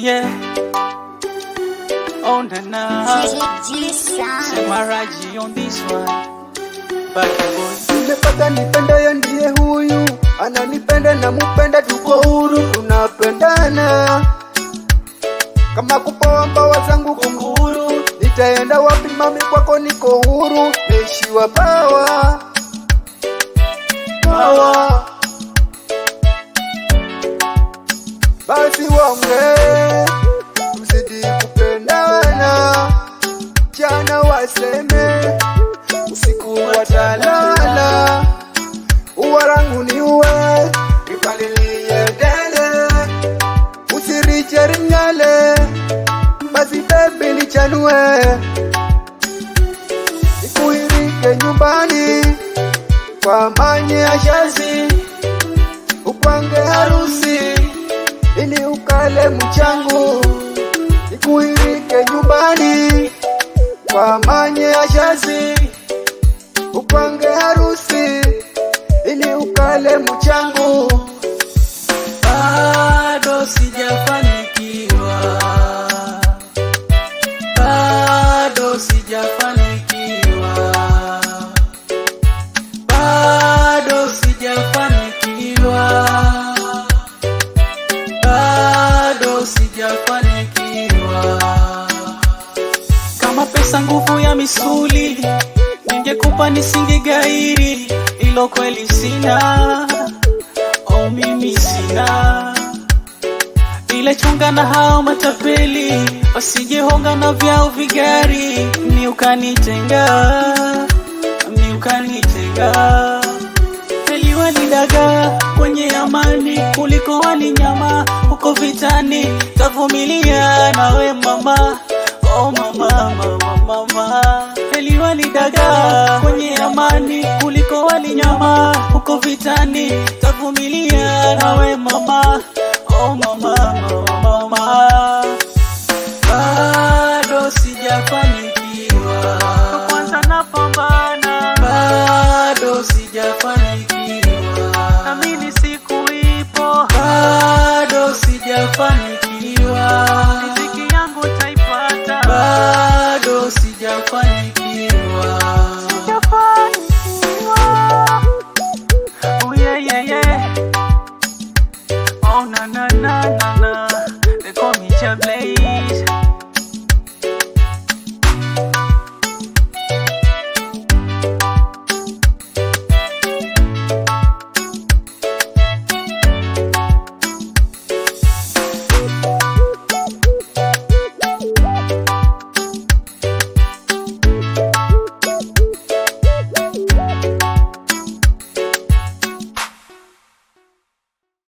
yeah. Oh na na. Semaraji on this one. Bad boy. Nimepata nipendaye ndiye huyu, ananipenda na mupenda, tuko huru tunapendana. Kama kupoa mbawa zangu kunguru, nitaenda wapi mami, kwako niko huru. Naishiwa power basi waonge, mzidi kupendana. Jana waseme, usiku watalala. Uwarangu ni uwe, ipalilie dele. Usiriche ringale, basi baby lichanue. Nikuirike nyumbani, kwa manye ashazi. Upange harusi, ili ukale mchangu. Nikuirike nyumbani, kwa manye ashazi. Upange harusi, ili ukale mchangu. Bado sijafanikiwa, bado sijafanikiwa, bado sijafanikiwa, bado sijafanikiwa. Kama pesa nguvu ya misuli, ningekupa nisingegairi, ilo kweli sina. Oh mimi sina. Ile chunga na hao matapeli, wasijehonga na vyao vigari. Mi ukanitenga, mi ukanitenga. Heli walidaga kwenye amani, kuliko wali nyama huko vitani. Tavumilia nawe mama, oh mama, mama, mama. Heli walidaga kwenye amani, kuliko wali nyama huko vitani. Tavumilia nawe mama, oh mama, mama, mama. Bado sijafanikiwa, kwanza napambana. Bado sijafanikiwa, amini siku ipo. Bado sijafanikiwa, riziki yangu taipata. Bado sijafanikiwa, sijafanikiwa. Oh yeah, yeah, yeah. Oh na na na na na, they call me Chablaze.